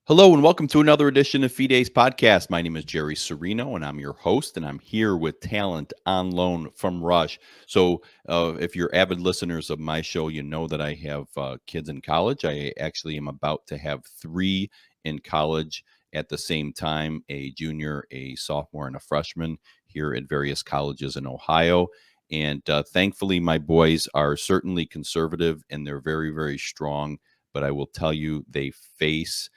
Hello and welcome to another edition of Fide's podcast. My name is Jerry Serino and I'm your host, and I'm here with talent on loan from Rush. If you're avid listeners of my show, you know that I have kids in college. I actually am about to have three in college at the same time: a junior, a sophomore, and a freshman here at various colleges in Ohio. And thankfully, my boys are certainly conservative and they're very, very strong. But I will tell you, they face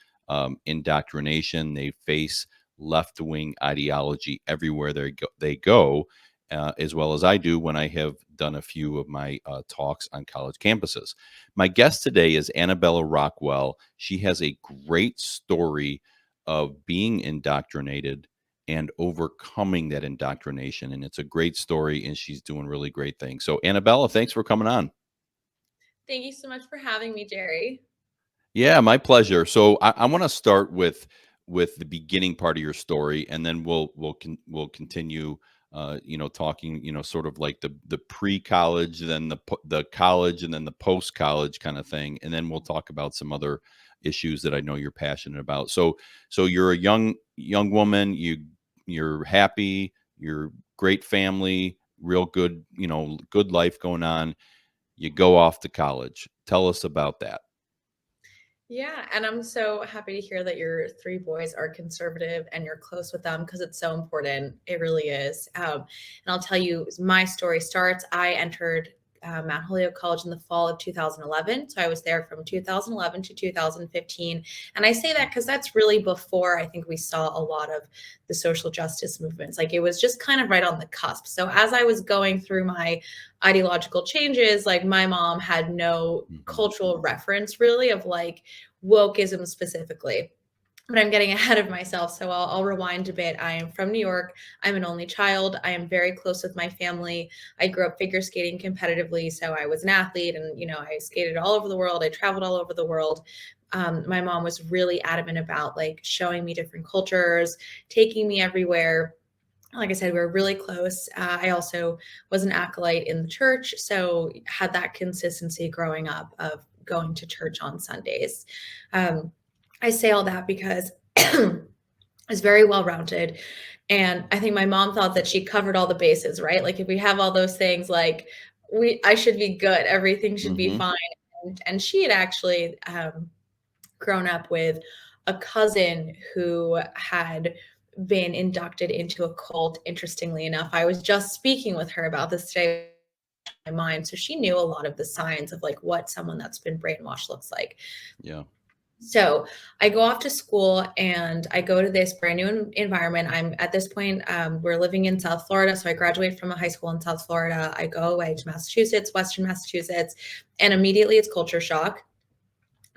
indoctrination. They face left wing ideology everywhere they go, as well as I do when I have done a few of my talks on college campuses. My guest today is Annabella Rockwell. She has a great story of being indoctrinated and overcoming that indoctrination. And it's a great story, and she's doing really great things. So, Annabella, thanks for coming on. Thank you so much for having me, Jerry. Yeah, my pleasure. So I want to start with the beginning part of your story, and then we'll continue, talking, sort of like the pre college, then the college, and then the post college kind of thing, and then we'll talk about some other issues that I know you're passionate about. So you're a young woman. You're happy. You're great family. Real good, good life going on. You go off to college. Tell us about that. Yeah, and I'm so happy to hear that your three boys are conservative and you're close with them because it's so important. It really is. And I'll tell you, my story starts. I entered Mount Holyoke College in the fall of 2011. So I was there from 2011 to 2015. And I say that because that's really before I think we saw a lot of the social justice movements. Like it was just kind of right on the cusp. So as I was going through my ideological changes, like my mom had no Mhm. cultural reference really of like wokeism specifically. But I'm getting ahead of myself, so I'll rewind a bit. I am from New York. I'm an only child. I am very close with my family. I grew up figure skating competitively, so I was an athlete, and I skated all over the world. I traveled all over the world. My mom was really adamant about like showing me different cultures, taking me everywhere. Like I said, we were really close. I also was an acolyte in the church, so had that consistency growing up of going to church on Sundays. Um, I say all that because is very well rounded. And I think my mom thought that she covered all the bases, right? Like if we have all those things, like I should be good, everything should be Mhm. fine. And she had actually grown up with a cousin who had been inducted into a cult. Interestingly enough, I was just speaking with her about this today. My mind, so she knew a lot of the signs of like what someone that's been brainwashed looks like. Yeah. So I go off to school and I go to this brand new environment. I'm at this point, we're living in South Florida. So I graduated from a high school in South Florida. I go away to Massachusetts, Western Massachusetts, and immediately it's culture shock.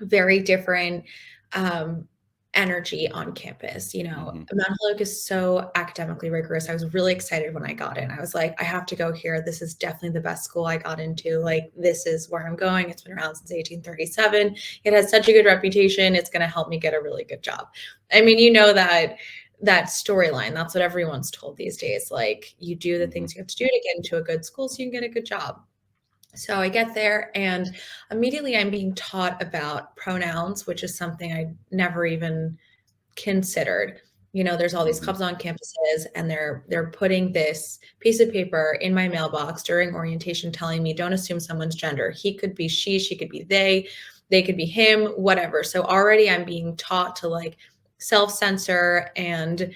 Very different um, energy on campus. Mhm. Mount Holyoke is so academically rigorous. I was really excited when I got in. I was like, I have to go here. This is definitely the best school I got into. Like, this is where I'm going. It's been around since 1837. It has such a good reputation. It's going to help me get a really good job. I mean, that storyline. That's what everyone's told these days. Like, you do the Mhm. things you have to do to get into a good school so you can get a good job. So I get there and immediately I'm being taught about pronouns, which is something I never even considered. There's all these Mhm. clubs on campuses and they're putting this piece of paper in my mailbox during orientation telling me don't assume someone's gender. He could be she could be they could be him, whatever. So already I'm being taught to like self-censor and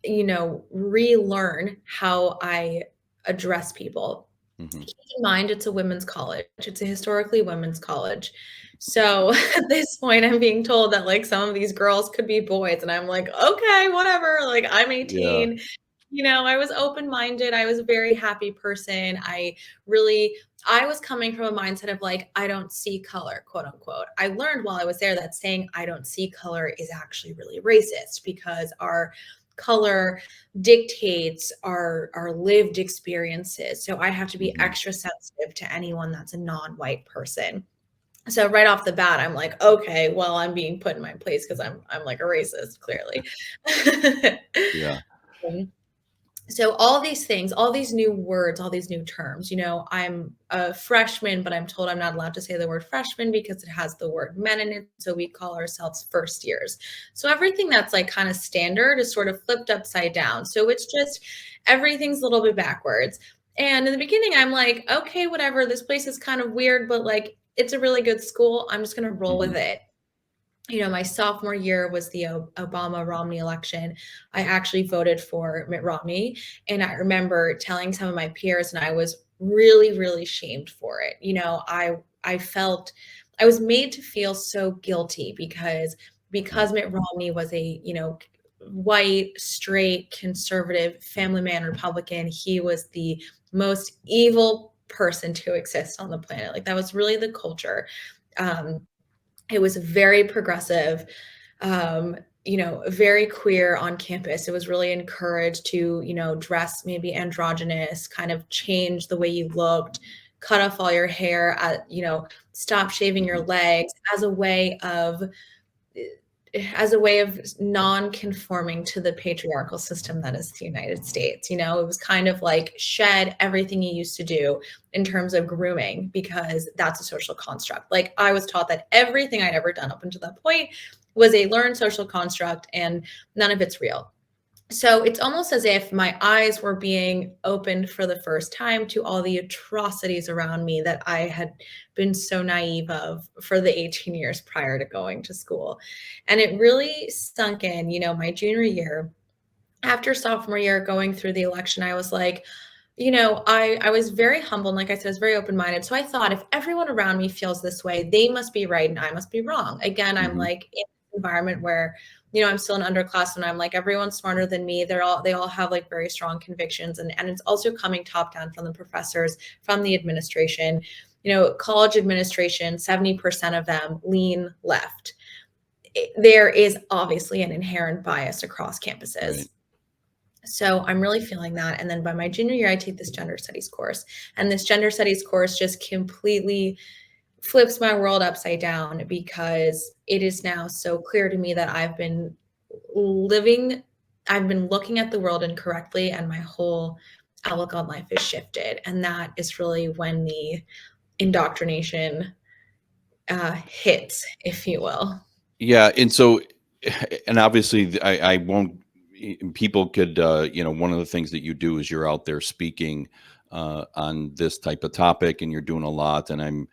relearn how I address people. Mhm. Keep in mind, it's a women's college. It's a historically women's college. So at this point, I'm being told that like some of these girls could be boys, and I'm like, okay, whatever. Like I'm Yeah. 18. I was open-minded. I was a very happy person. I was coming from a mindset of like, I don't see color, quote unquote. I learned while I was there that saying I don't see color is actually really racist because our color dictates our lived experiences. So I have to be Mhm. extra sensitive to anyone that's a non-white person. So right off the bat, I'm like, okay, well, I'm being put in my place because I'm like a racist, clearly. Yeah. Um, So all these things, all these new words, all these new terms, I'm a freshman, but I'm told I'm not allowed to say the word freshman because it has the word men in it. So we call ourselves first years. So everything that's like kind of standard is sort of flipped upside down. So it's just everything's a little bit backwards. And in the beginning, I'm like, okay, whatever. This place is kind of weird, but like it's a really good school. I'm just going to roll with Mhm. it. My sophomore year was the Obama Romney election. I actually voted for Mitt Romney. And I remember telling some of my peers, and I was really, really shamed for it. I felt I was made to feel so guilty Yeah. because Mitt Romney was a, white, straight, conservative, family man Republican. He was the most evil person to exist on the planet. Like that was really the culture. Um, it was very progressive, very queer on campus. It was really encouraged to, dress maybe androgynous, kind of change the way you looked, cut off all your hair, stop shaving your Mhm. legs as a way of non-conforming to the patriarchal system that is the United States. It was kind of like shed everything you used to do in terms of grooming because that's a social construct. Like I was taught that everything I'd ever done up until that point was a learned social construct and none of it's real. So it's almost as if my eyes were being opened for the first time to all the atrocities around me that I had been so naive of for the 18 years prior to going to school. And it really sunk in, my junior year. After sophomore year, going through the election, I was like, I was very humble. And like I said, I was very open minded. So I thought if everyone around me feels this way, they must be right and I must be wrong. Again, I'm Mhm. like in an environment where, I'm still an underclassman. I'm like, everyone's smarter than me. They all have like very strong convictions. And it's also coming top down from the professors, from the administration. College administration, 70% of them lean left. There is obviously an inherent bias across campuses. Right. So I'm really feeling that. And then by my junior year, I take this gender studies course. And this gender studies course just completely flips my world upside down because it is now so clear to me that living, I've been looking at the world incorrectly, and my whole outlook on life is shifted. And that is really when the indoctrination hits, if you will. Yeah, and so and obviously I won't people could one of the things that you do is you're out there speaking on this type of topic and you're doing a lot, and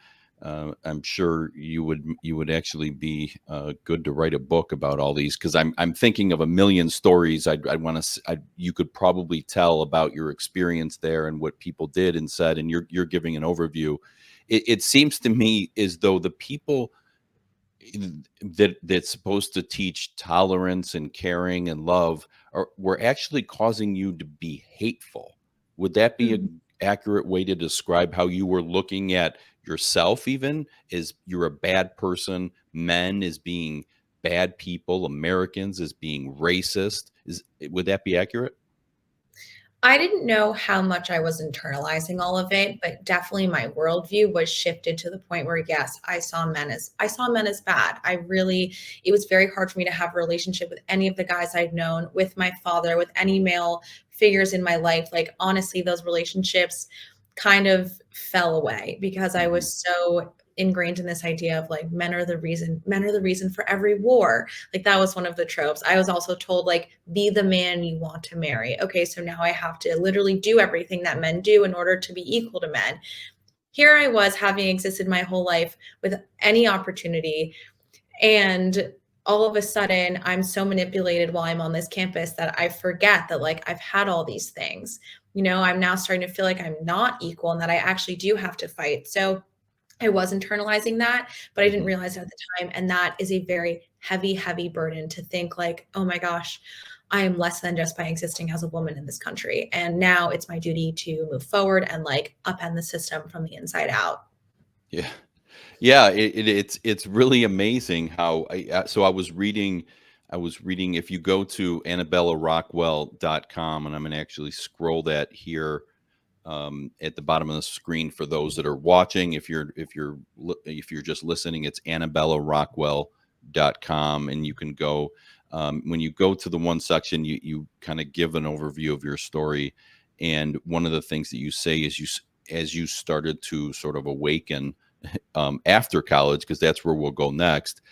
I'm sure you would actually be good to write a book about all these, because I'm thinking of a million stories I'd want to you could probably tell about your experience there and what people did and said, and you're giving an overview. It seems to me as though the people that's supposed to teach tolerance and caring and love are were actually causing you to be hateful. Would that be Mhm. an accurate way to describe how you were looking at yourself, even as you're a bad person, men as being bad people, Americans as being racist? Would that be accurate? I didn't know how much I was internalizing all of it, but definitely my worldview was shifted to the point where, yes, I saw men as bad. It was very hard for me to have a relationship with any of the guys I'd known, with my father, with any male figures in my life. Like honestly, those relationships kind of fell away because I Mhm. was so ingrained in this idea of like men are the reason for every war. Like that was one of the tropes. I was also told like be the man you want to marry. Okay, so now I have to literally do everything that men do in order to be equal to men. Here I was having existed my whole life with any opportunity, and all of a sudden I'm so manipulated while I'm on this campus that I forget that like I've had all these things. I'm now starting to feel like I'm not equal and that I actually do have to fight. So I was internalizing that, but I didn't Mhm. realize it at the time, and that is a very heavy, heavy burden to think like, "Oh my gosh, I am less than just by existing as a woman in this country, and now it's my duty to move forward and, like, upend the system from the inside out." Yeah. Yeah, it's really amazing how so I was reading if you go to AnnabellaRockwell.com, and I'm gonna actually scroll that here at the bottom of the screen for those that are watching. If you're just listening, it's AnnabellaRockwell.com, and you can go. When you go to the one section, you kind of give an overview of your story, and one of the things that you say is as you started to sort of awaken after college, because that's where we'll go next.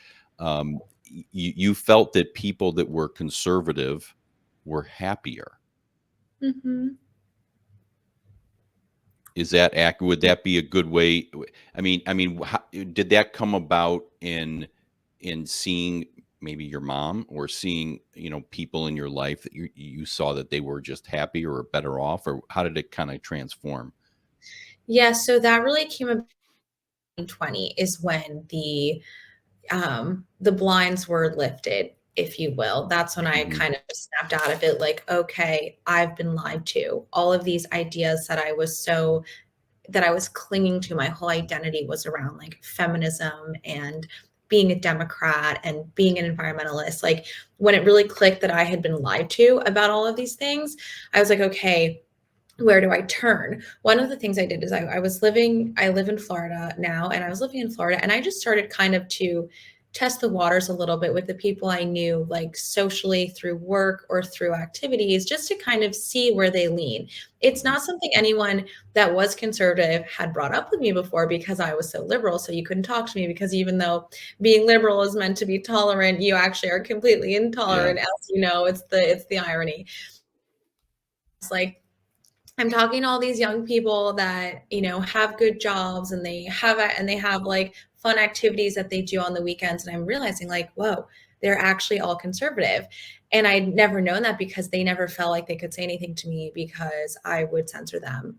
You felt that people that were conservative were happier. Mhm. Is that accurate? Would that be a good way? How, did that come about in seeing maybe your mom, or seeing, people in your life that you saw that they were just happier or better off, or how did it kind of transform? Yeah, so that really came about in 20 is when the blinds were lifted, if you will. That's when I Hmm. kind of snapped out of it, like, okay, I've been lied to. All of these ideas that I was clinging to, my whole identity was around like feminism and being a Democrat and being an environmentalist. Like when it really clicked that I had been lied to about all of these things, I was like, okay, where do I turn? One of the things I did is I live in Florida now, and I was living in Florida, and I just started kind of to test the waters a little bit with the people I knew, like socially through work or through activities, just to kind of see where they lean. It's Hmm. not something anyone that was conservative had brought up with me before because I was so liberal. So you couldn't talk to me because even though being liberal is meant to be tolerant, you actually are completely Yeah. intolerant, as you know, it's the irony. It's like I'm talking to all these young people that, have good jobs and they have like fun activities that they do on the weekends. And I'm realizing like, whoa, they're actually all conservative. And I'd never known that because they never felt like they could say anything to me because I would censor them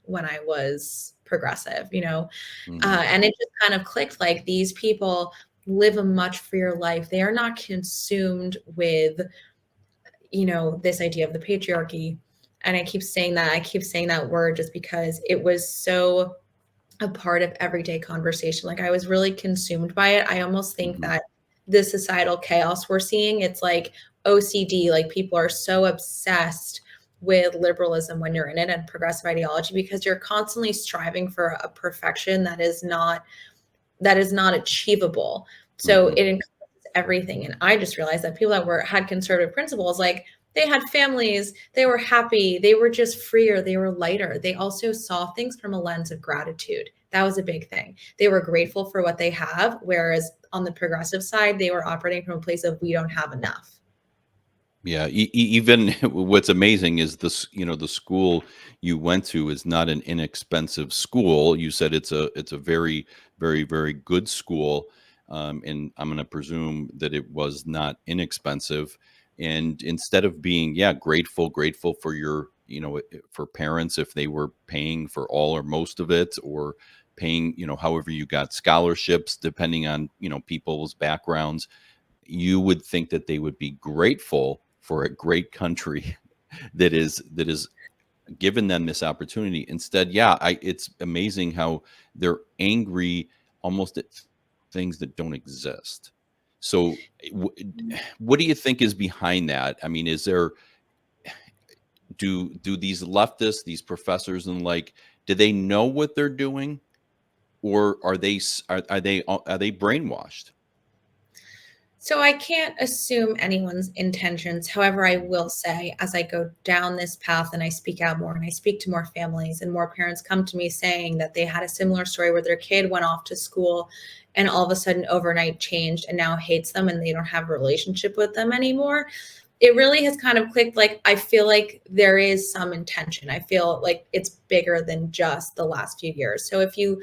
when I was progressive. Hmm. And it just kind of clicked like these people live a much freer life. They are not consumed with this idea of the patriarchy. And I keep saying that word just because it was so a part of everyday conversation. Like I was really consumed by it. I almost think Hmm. that the societal chaos we're seeing, it's like OCD, like people are so obsessed with liberalism when you're in it and progressive ideology because you're constantly striving for a perfection that is not achievable. So Hmm. it encompasses everything. And I just realized that people that had conservative principles, like they had families, they were happy, they were just freer, they were lighter. They also saw things from a lens of gratitude. That was a big thing. They were grateful for what they have, whereas on the progressive side, they were operating from a place of we don't have enough. Yeah, even what's amazing is this, the school you went to is not an inexpensive school. You said it's a very, very, very good school, and I'm going to presume that it was not inexpensive. And instead of being, yeah, grateful for your, for parents if they were paying for all or most of it, or paying, however you got scholarships, depending on, people's backgrounds, you would think that they would be grateful for a great country that is given them this opportunity. Instead, yeah, it's amazing how they're angry almost at things that don't exist. So what do you think is behind that? I mean, is there, do these leftists, these professors and like, do they know what they're doing, or are they brainwashed? So I can't assume anyone's intentions. However, I will say as I go down this path and I speak out more and I speak to more families and more parents come to me saying that they had a similar story where their kid went off to school and all of a sudden overnight changed and now hates them and they don't have a relationship with them anymore. It really has kind of clicked. Like, I feel like there is some intention. I feel like it's bigger than just the last few years. So if you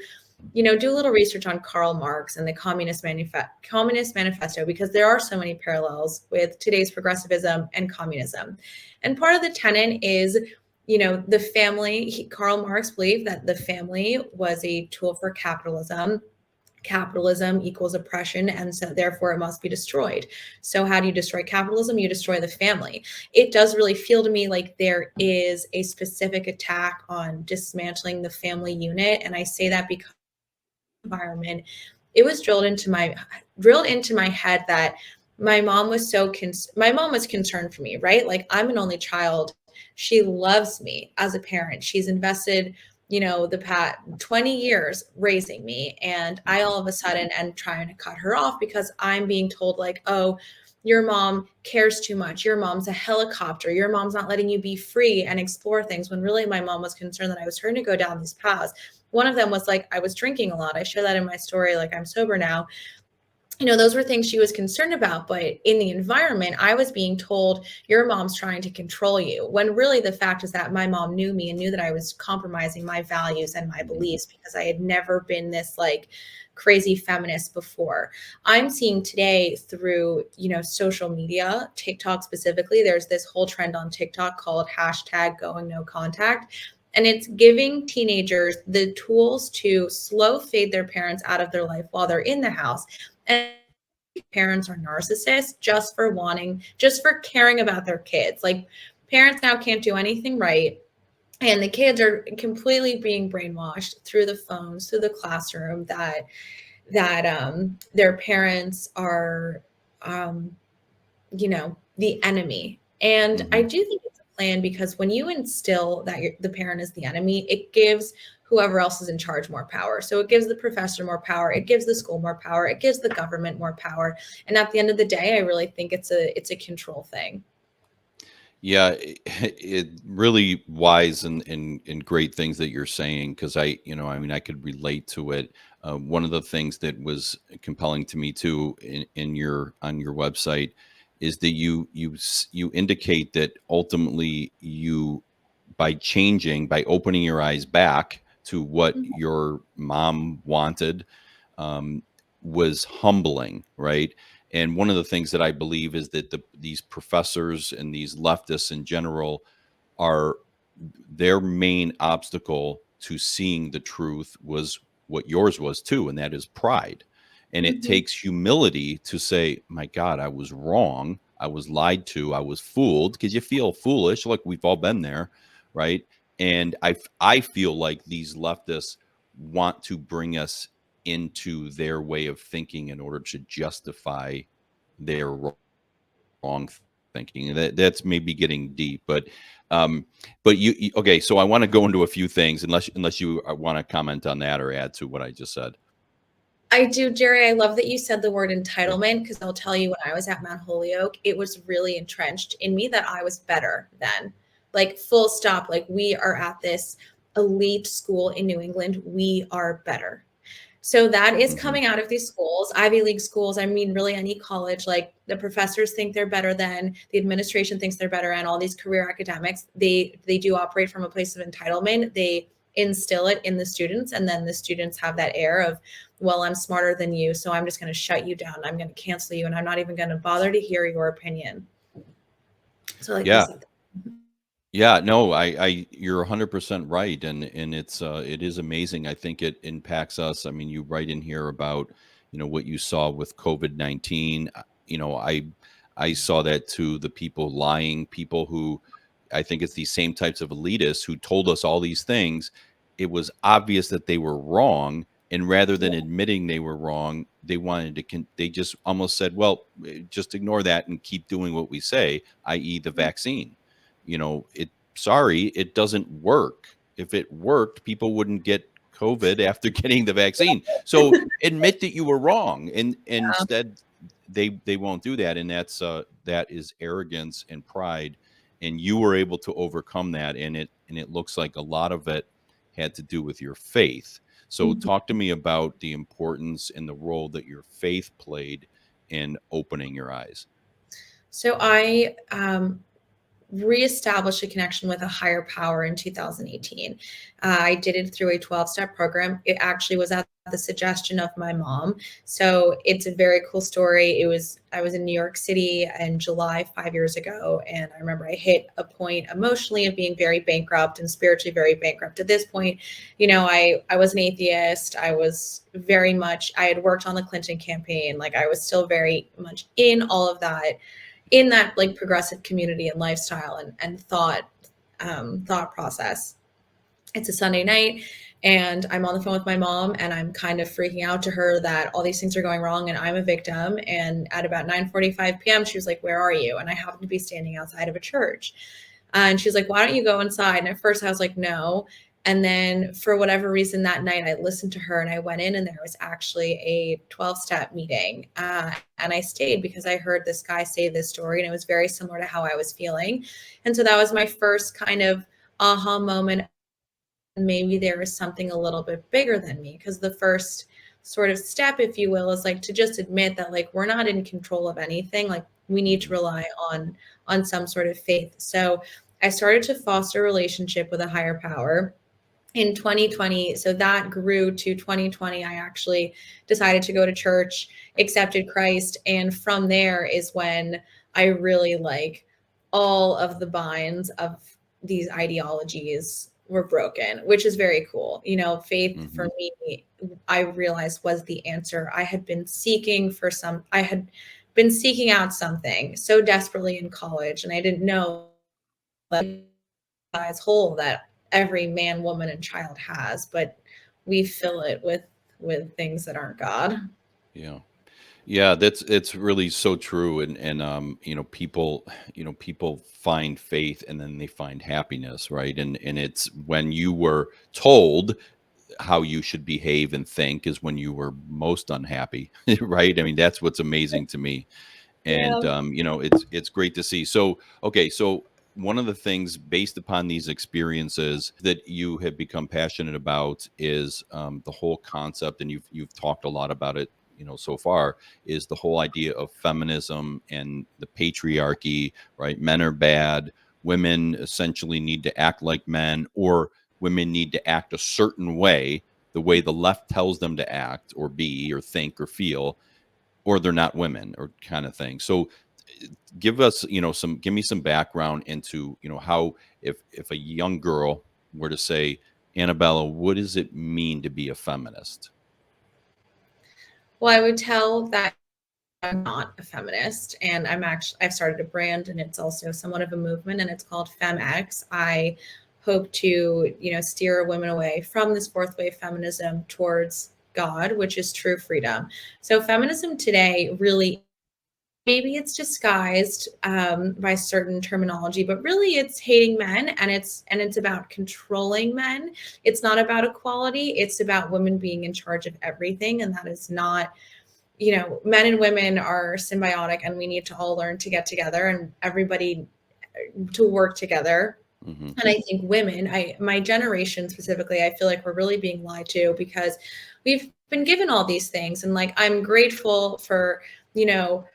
do a little research on Karl Marx and the Communist Manifesto, because there are so many parallels with today's progressivism and communism. And part of the tenet is, the family. Karl Marx believed that the family was a tool for capitalism. Capitalism equals oppression, and so therefore it must be destroyed. So how do you destroy capitalism? You destroy the family. It does really feel to me like there is a specific attack on dismantling the family unit, and I say that because environment, it was drilled into my head that my mom was concerned for me, right? Like I'm an only child. She loves me as a parent. She's invested, the past 20 years raising me, and I Mhm. all of a sudden am trying to cut her off because I'm being told like, oh, your mom cares too much, your mom's a helicopter, your mom's not letting you be free and explore things, when really my mom was concerned that I was starting to go down these paths. One of them was like, I was drinking a lot. I share that in my story, like I'm sober now. Those were things she was concerned about. But in the environment, I was being told, your mom's trying to control you. When really the fact is that my mom knew me and knew that I was compromising my values and my beliefs, because I had never been this like crazy feminist before. I'm seeing today through, social media, TikTok specifically, there's this whole trend on TikTok called hashtag going no contact. And it's giving teenagers the tools to slow fade their parents out of their life while they're in the house. And parents are narcissists just for caring about their kids. Like, parents now can't do anything right. And the kids are completely being brainwashed through the phones, through the classroom, that their parents are, the enemy. And I Mhm. do think it's a plan, because when you instill that the parent is the enemy, it gives whoever else is in charge more power. So it gives the professor more power, it gives the school more power, it gives the government more power. And at the end of the day, I really think it's a control thing. Yeah, it really wise and great things that you're saying, because I mean, I could relate to it. One of the things that was compelling to me too in your on your website is that you indicate that ultimately you, by opening your eyes back to what Mhm. your mom wanted, um, was humbling, right? And one of the things that I believe is that these professors and these leftists in general are, their main obstacle to seeing the truth was what yours was too, and that is pride. And it Mhm. takes humility to say, my God, I was wrong. I was lied to. I was fooled, because you feel foolish. Like, we've all been there, right? And I feel like these leftists want to bring us into their way of thinking in order to justify their wrong thinking. And that's maybe getting deep, um, but okay. So I want to go into a few things, unless you want to comment on that or add to what I just said. I do, Jerry. I love that you said the word Okay. entitlement, because I'll tell you, when I was at Mount Holyoke, it was really entrenched in me that I was better than, like, full stop. Like, we are at this elite school in New England. We are better. So that is Hmm. coming out of these schools, Ivy League schools. I mean, really any college, like, the professors think they're better than, the administration thinks they're better, and all these career academics, they do operate from a place of entitlement. They instill it in the students, and then the students have that air of, well, I'm smarter than you, so I'm just going to shut you down. I'm going to cancel you, and I'm not even going to bother to hear your opinion. So I like that you Yeah. said that. Yeah, no, you're 100% right, and it is amazing. I think it impacts us. I mean, you write in here about, what you saw with COVID-19. You know, I saw that too. The people lying, people who, I think it's these same types of elitists who told us all these things. It was obvious that they were wrong, and rather Yeah. than admitting they were wrong, they wanted to. They just almost said, "Well, just ignore that and keep doing what we say," i.e., the vaccine. Sorry, it doesn't work. If it worked, people wouldn't get COVID after getting the vaccine. So admit that you were wrong, and instead they won't do that, and that is arrogance and pride, and you were able to overcome that, and it looks like a lot of it had to do with your faith. So Mhm. talk to me about the importance and the role that your faith played in opening your eyes. So I reestablish a connection with a higher power in 2018. I did it through a 12-step program. It actually was at the suggestion of my mom. So it's a very cool story. I was in New York City in July 5 years ago. And I remember I hit a point emotionally of being very bankrupt and spiritually very bankrupt. At this point, I was an atheist. I had worked on the Clinton campaign. Like, I was still very much in all of that, in that like progressive community and lifestyle and thought process. It's a Sunday night, and I'm on the phone with my mom, and I'm kind of freaking out to her that all these things are going wrong and I'm a victim. And at about 9:45 p.m., she was like, "Where are you?" And I happened to be standing outside of a church. And she's like, "Why don't you go inside?" And at first I was like, "No." And then for whatever reason that night, I listened to her and I went in, and there was actually a 12-step meeting. And I stayed because I heard this guy say this story, and it was very similar to how I was feeling. And so that was my first kind of aha moment. Maybe there is something a little bit bigger than me, because the first sort of step, if you will, is like to just admit that like we're not in control of anything. Like we need to Mhm. rely on some sort of faith. So I started to foster a relationship with a higher power in 2020. So that grew to 2020. I actually decided to go to church, accepted Christ, and from there is when I really like all of the binds of these ideologies were broken, which is very cool. You know, faith for Mhm. me, I realized was the answer. I had been seeking out something so desperately in college, and I didn't know size hole that every man, woman, and child has, but we fill it with things that aren't God. Yeah. Yeah, that's it's really so true, and people find faith and then they find happiness, right? And it's when you were told how you should behave and think is when you were most unhappy, right? I mean, that's what's amazing to me. And Yeah. it's great to see. So okay, so one of the things based upon these experiences that you have become passionate about is the whole concept, and you've talked a lot about it, so far, is the whole idea of feminism and the patriarchy, right? Men are bad, women essentially need to act like men, or women need to act a certain way, the way the left tells them to act or be or think or feel, or they're not women, or kind of thing. So give me some background into, how, if a young girl were to say, Annabella, what does it mean to be a feminist? Well, I would tell that I'm not a feminist, and I've started a brand, and it's also somewhat of a movement, and it's called FemX. I hope to, steer women away from this fourth wave feminism towards God, which is true freedom. So feminism today really, maybe it's disguised by certain terminology, but really it's hating men, and it's about controlling men. It's not about equality. It's about women being in charge of everything, and that is not, men and women are symbiotic, and we need to all learn to get together and everybody to work together. Hmm. And I think women, my generation specifically, I feel like we're really being lied to, because we've been given all these things, and like I'm grateful for, you know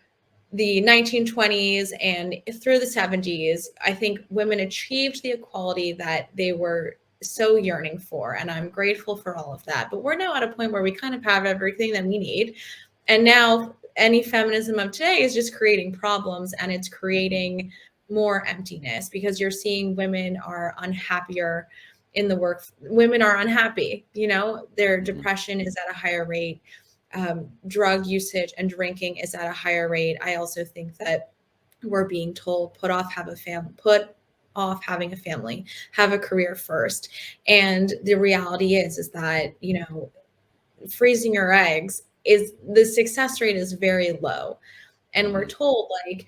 the 1920s and through the 70s. I think women achieved the equality that they were so yearning for. And I'm grateful for all of that. But we're now at a point where we kind of have everything that we need. And now any feminism of today is just creating problems, and it's Hmm. creating more emptiness, because you're seeing women are unhappier in the work. Women are unhappy, their Hmm. depression is at a higher rate, drug usage and drinking is at a higher rate. I also think that we're being told put off having a family, have a career first. And the reality is that, freezing your eggs, is the success rate is very low. And we're Hmm. told like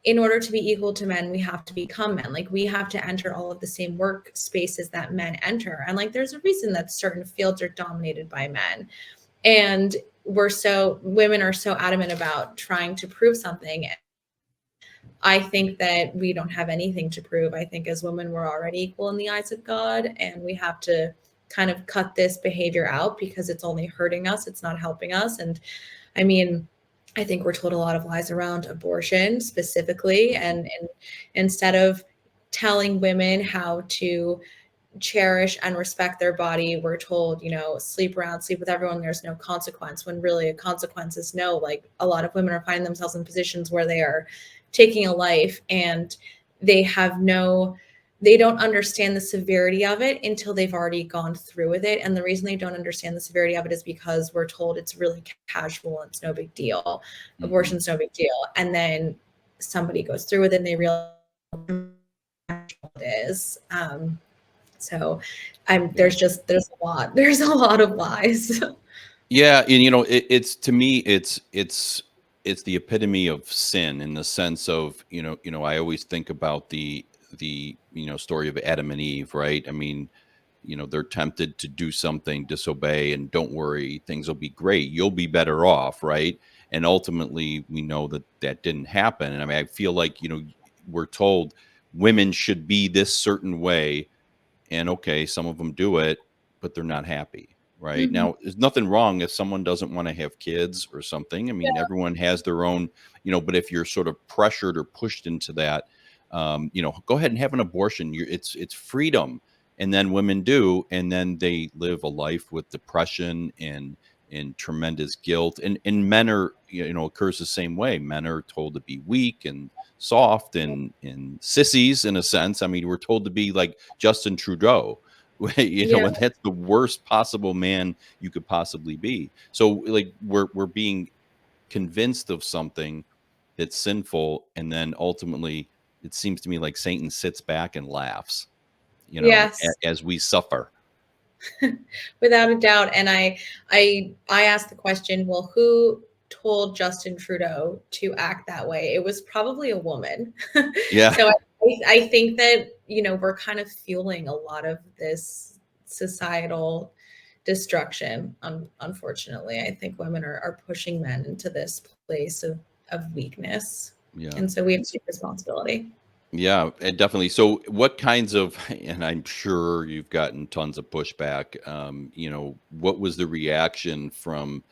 in order to be equal to men, we have to become men. Like we have to enter all of the same work spaces that men enter. And like there's a reason that certain fields are dominated by men, and women are so adamant about trying to prove something. I think that we don't have anything to prove. I think as women we're already equal in the eyes of God, and we have to kind of cut this behavior out, because it's only hurting us, it's not helping us. And I mean, I think we're told a lot of lies around abortion specifically, Hmm. and instead of telling women how to cherish and respect their body, we're told, sleep around, sleep with everyone, there's no consequence, when really a consequence is no. Like a lot of women are finding themselves in positions where they are taking a life, and they have no they don't understand the severity of it until they've already gone through with it. And the reason they don't understand the severity of it is because we're told it's really casual, it's no big deal, Hmm. abortion's no big deal. And then somebody goes through with it and they realize it is. So Yeah. there's a lot. There's a lot of lies. Yeah, and it's, to me, it's the epitome of sin, in the sense of, I always think about the story of Adam and Eve, right? I mean, they're tempted to do something, disobey, and don't worry, things will be great. You'll be better off, right? And ultimately, we know that that didn't happen. And I mean, I feel like, we're told women should be this certain way, and okay, some of them do it, but they're not happy, right? Mhm. Now, there's nothing wrong if someone doesn't want to have kids or something. I mean, Yeah. everyone has their own, but if you're sort of pressured or pushed into that, go ahead and have an abortion. It's freedom. And then women do, and then they live a life with depression and tremendous guilt. And men are, occurs the same way. Men are told to be weak and soft and sissies in a sense. I mean, we're told to be like Justin Trudeau, Yeah. and that's the worst possible man you could possibly be. So like we're being convinced of something that's sinful, and then ultimately it seems to me like Satan sits back and laughs, Yes. as we suffer. Without a doubt. And I asked the question, well, who told Justin Trudeau to act that way? It was probably a woman. Yeah. So I think that, we're kind of fueling a lot of this societal destruction. Unfortunately, I think women are pushing men into this place of weakness. Yeah. And so we have to take responsibility. Yeah, and definitely. So, what kinds of, and I'm sure you've gotten tons of pushback. What was the reaction from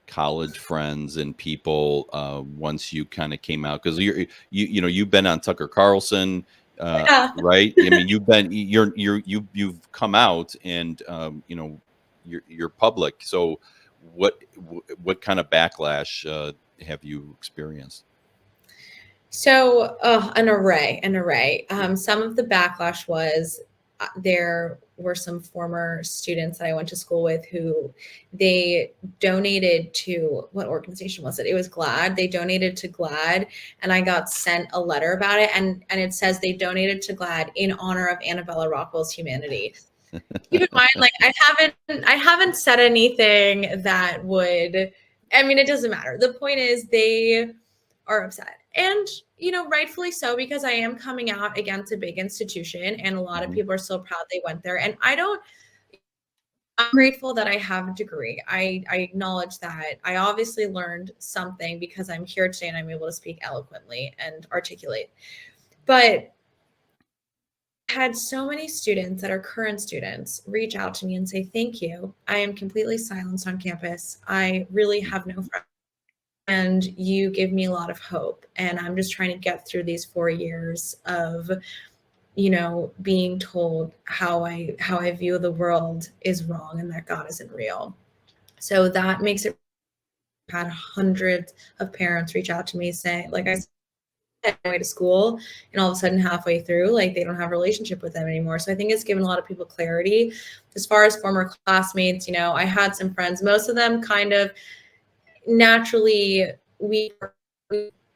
college friends and people once you kind of came out? Because you've been on Tucker Carlson, Yeah. right? I mean, you've come out, and you're public. So, what kind of backlash have you experienced? So, an array. Some of the backlash was there were some former students that I went to school with who they donated to what organization was it? It was GLAAD. They donated to GLAAD, and I got sent a letter about it, and it says they donated to GLAAD in honor of Annabella Rockwell's humanity. Keep in mind, like I haven't said anything that would. I mean, it doesn't matter. The point is they are upset. And, rightfully so, because I am coming out against a big institution and a lot of Mhm. people are so proud they went there. And I'm grateful that I have a degree. I acknowledge that I obviously learned something because I'm here today and I'm able to speak eloquently and articulate. But I had so many students that are current students reach out to me and say, thank you. I am completely silenced on campus. I really have no friends and you give me a lot of hope, and I'm just trying to get through these 4 years of being told how I view the world is wrong and that God isn't real. So that makes it. Had hundreds of parents reach out to me saying, like I said, way to school, and all of a sudden halfway through, like they don't have a relationship with them anymore. So I think it's given a lot of people clarity. As far as former classmates, I had some friends, most of them kind of naturally we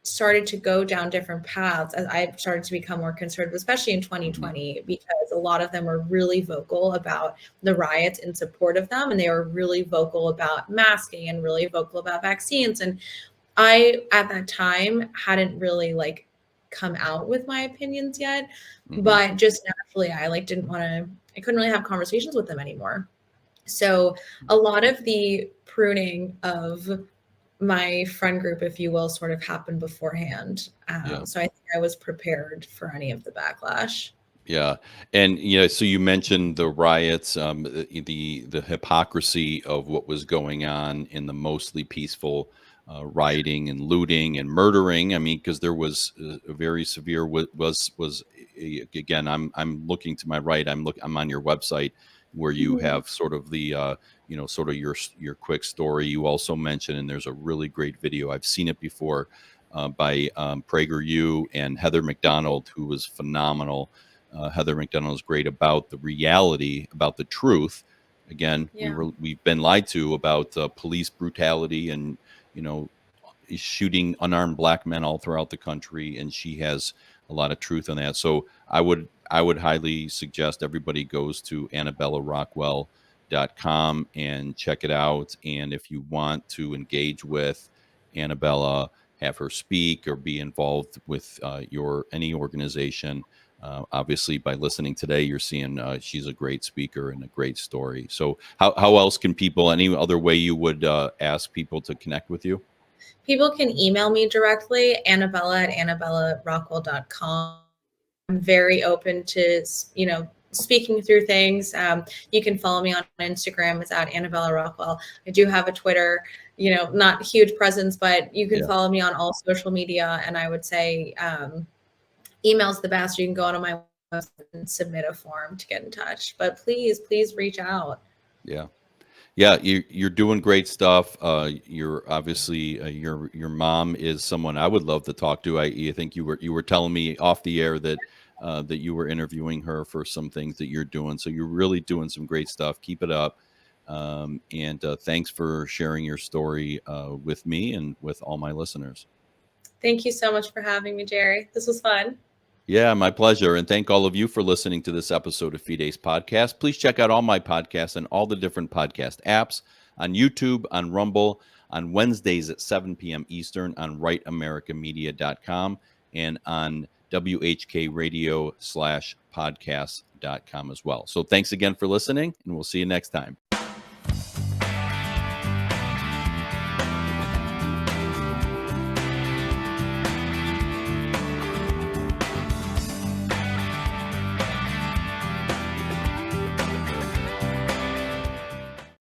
started to go down different paths as I started to become more conservative, especially in Mhm. 2020, because a lot of them were really vocal about the riots in support of them. And they were really vocal about masking and really vocal about vaccines. And I, at that time, hadn't really like come out with my opinions yet, Mhm. but just naturally, I couldn't really have conversations with them anymore. So a lot of the pruning of my friend group, if you will, sort of happened beforehand. Yeah. So I think I was prepared for any of the backlash. Yeah, and so you mentioned the riots, the hypocrisy of what was going on in the mostly peaceful rioting and looting and murdering. I mean, because there was a very severe again. I'm looking to my right. I'm on your website where you Mhm. have sort of the sort of your quick story. You also mentioned, and there's a really great video. I've seen it before by PragerU and Heather McDonald, who was phenomenal. Heather McDonald is great about the reality, about the truth. Again, Yeah. we've been lied to about police brutality and you know shooting unarmed black men all throughout the country, and she has a lot of truth on that. So I would highly suggest everybody goes to AnnabellaRockwell.com and check it out. And if you want to engage with Annabella, have her speak or be involved with your any organization, Obviously, by listening today, you're seeing she's a great speaker and a great story. So, how else can people? Any other way you would ask people to connect with you? People can email me directly, annabella@annabellaRockwell.com. I'm very open to, speaking through things. You can follow me on Instagram. It's at Annabella Rockwell. I do have a Twitter, not huge presence, but you can Yeah. follow me on all social media. And I would say email's the best. You can go onto my website and submit a form to get in touch. But please reach out. Yeah. Yeah, you're doing great stuff. You're obviously your mom is someone I would love to talk to. I think you were telling me off the air that that you were interviewing her for some things that you're doing. So you're really doing some great stuff. Keep it up. And thanks for sharing your story with me and with all my listeners. Thank you so much for having me, Jerry. This was fun. Yeah, my pleasure. And thank all of you for listening to this episode of Fide's Podcast. Please check out all my podcasts and all the different podcast apps on YouTube, on Rumble, on Wednesdays at 7 p.m. Eastern on rightamericamedia.com and on WHKradio/podcast.com as well. So thanks again for listening, and we'll see you next time.